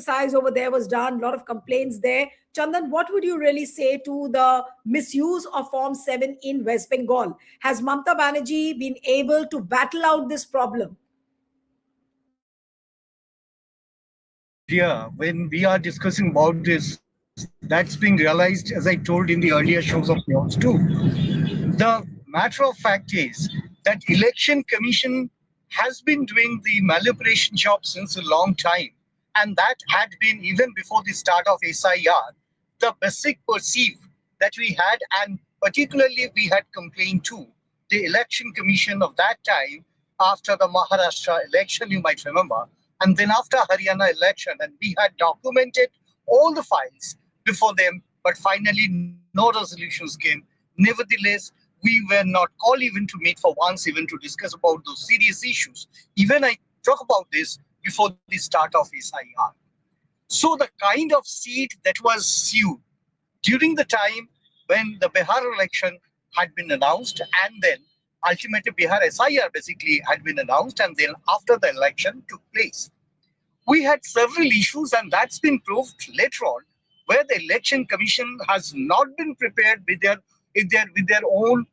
exercise over there was done, a lot of complaints there. Chandan, what would you really say to the misuse of Form 7 in West Bengal? Has Mamata Banerjee been able to battle out this problem? Yeah, when we are discussing about this, that's being realized, as I told in the earlier shows of yours too. The matter of fact is that election commission has been doing the manipulation job since a long time, and that had been even before the start of SIR. The basic perceive that we had, and particularly we had complained to the election commission of that time after the Maharashtra election, you might remember, and then after Haryana election, and we had documented all the files before them, but finally no resolutions came. Nevertheless, we were not called even to meet for once, even to discuss about those serious issues. Even I talk about this before the start of SIR. So the kind of seat that was sued during the time when the Bihar election had been announced, and then ultimately Bihar SIR basically had been announced, and then after the election took place, we had several issues, and that's been proved later on, where the election commission has not been prepared with their own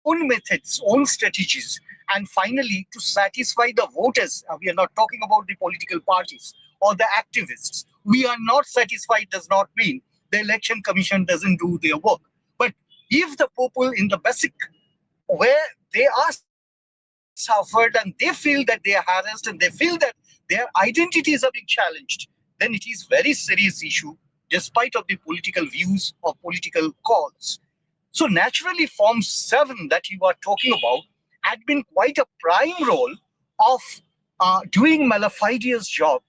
methods, own strategies, and finally to satisfy the voters. We are not talking about the political parties or the activists. We are not satisfied does not mean the election commission doesn't do their work. But if the people in the basic where they are suffered and they feel that they are harassed and they feel that their identities are being challenged, then it is very serious issue despite of the political views or political calls. So naturally Form 7 that you are talking about had been quite a prime role of doing melafideous job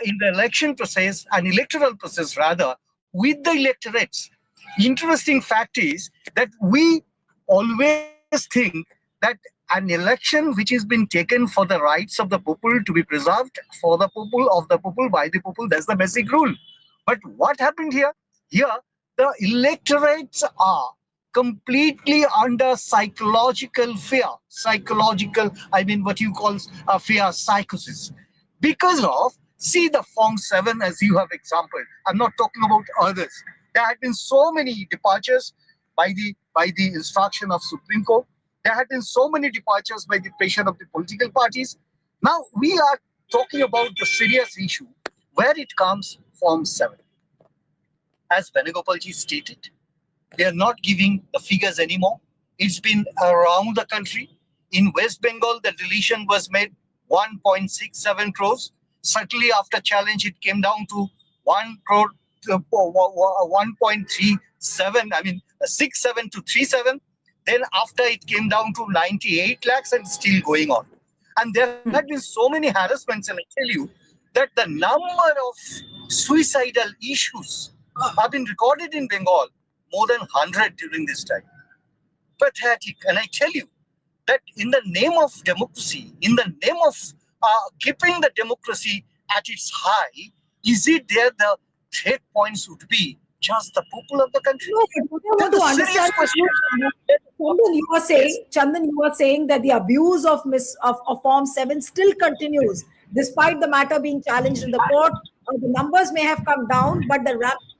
in the election process and electoral process rather with the electorates. Interesting fact is that we always think that an election which has been taken for the rights of the people to be preserved for the people, of the people, by the people, that's the basic rule. But what happened here? Here, the electorates are completely under psychological fear, I mean, what you call fear psychosis. Because of, see the Form 7 as you have example. I'm not talking about others. There had been so many departures by the instruction of Supreme Court. There had been so many departures by the pressure of the political parties. Now we are talking about the serious issue where it comes Form 7. As Venugopalji stated, they are not giving the figures anymore. It's been around the country. In West Bengal, the deletion was made 1.67 crores. Certainly after challenge, it came down to 1 crore, 1.37, I mean 67 to 37. Then after it came down to 98 lakhs and still going on. And there had been so many harassments, and I tell you that the number of suicidal issues have been recorded in Bengal, more than 100 during this time. Pathetic. And I tell you that in the name of democracy, in the name of keeping the democracy at its high, is it there the threat points would be just the people of the country? No, but what I want to understand, Chandan, you are saying that the abuse of Form 7 still continues, despite the matter being challenged in the court. The numbers may have come down, but the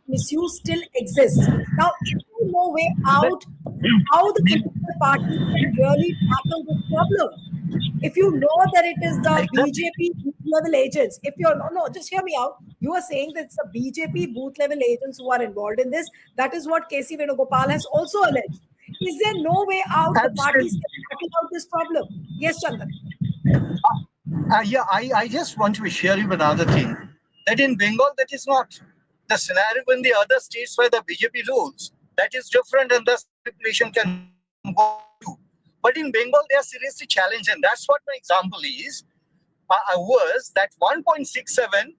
misuse still exists. Now, is there no way out how the political parties can really tackle this problem? If you know that it is the BJP booth level agents, if you're no, just hear me out. You are saying that it's the BJP booth level agents who are involved in this. That is what KC Venugopal has also alleged. Is there no way out the parties can tackle out this problem? Yes, Chandan. Yeah, I just want to share you another thing. That in Bengal, that is not the scenario in the other states where the BJP rules. That is different, and the manipulation can go to. But in Bengal, they are seriously challenged, and that's what my example is. Was that 1.67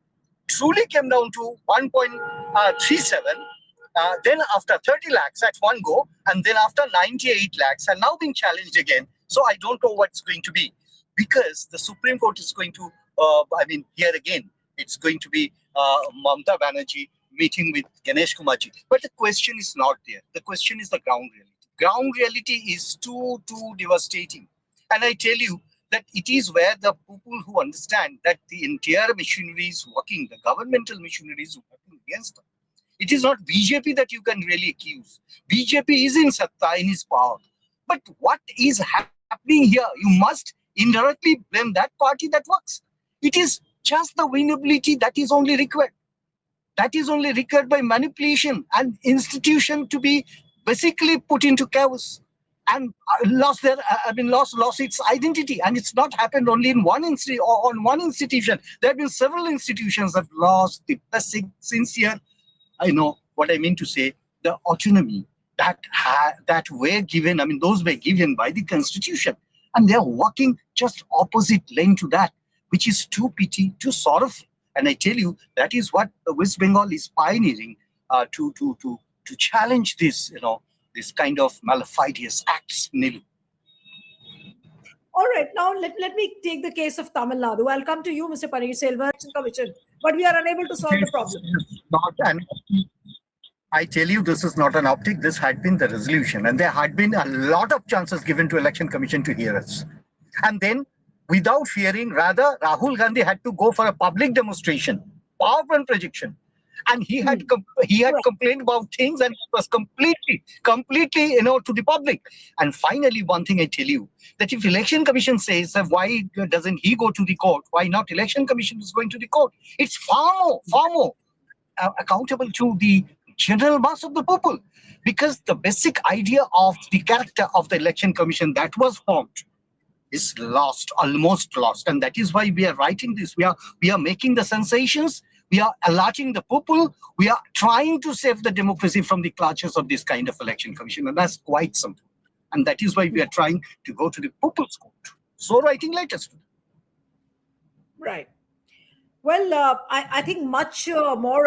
truly came down to 1.37. Then after 30 lakhs at one go, and then after 98 lakhs, and now being challenged again. So I don't know what's going to be, because the Supreme Court is going to, here again, it's going to be Mamata Banerjee meeting with Ganesh Kumarji. But the question is not there. The question is the ground reality. Ground reality is too devastating. And I tell you that it is where the people who understand that the entire machinery is working, the governmental machinery is working against them. It is not BJP that you can really accuse. BJP is in Satta, in his power. But what is happening here? You must indirectly blame that party that works. It is just the winnability that is only required. That is only required by manipulation and institution to be basically put into chaos and lost its identity. And it's not happened only in one on one institution. There have been several institutions that have lost the basic, sincere, I know what I mean to say, the autonomy that were given. I mean, those were given by the constitution, and they are working just opposite lane to that, which is too pity, too sorrowful. And I tell you, that is what the West Bengal is pioneering to challenge this, this kind of melafideous acts, Nilu. All right, now let me take the case of Tamil Nadu. I'll come to you, Mr. Paneerselvan, Commission, but we are unable to solve the problem. I tell you, this is not an optic. This had been the resolution, and there had been a lot of chances given to Election Commission to hear us. And then, without fearing, rather, Rahul Gandhi had to go for a public demonstration, PowerPoint projection, and he had complained about things, and it was completely, to the public. And finally, one thing I tell you, that if Election Commission says that why doesn't he go to the court? Why not Election Commission is going to the court? It's far more accountable to the general mass of the people, because the basic idea of the character of the Election Commission that was formed is lost, almost lost. And that is why we are writing this. We are making the sensations. We are alerting the people. We are trying to save the democracy from the clutches of this kind of Election Commission. And that's quite simple. And that is why we are trying to go to the people's court. So writing letters to them. Right. Well, I think much more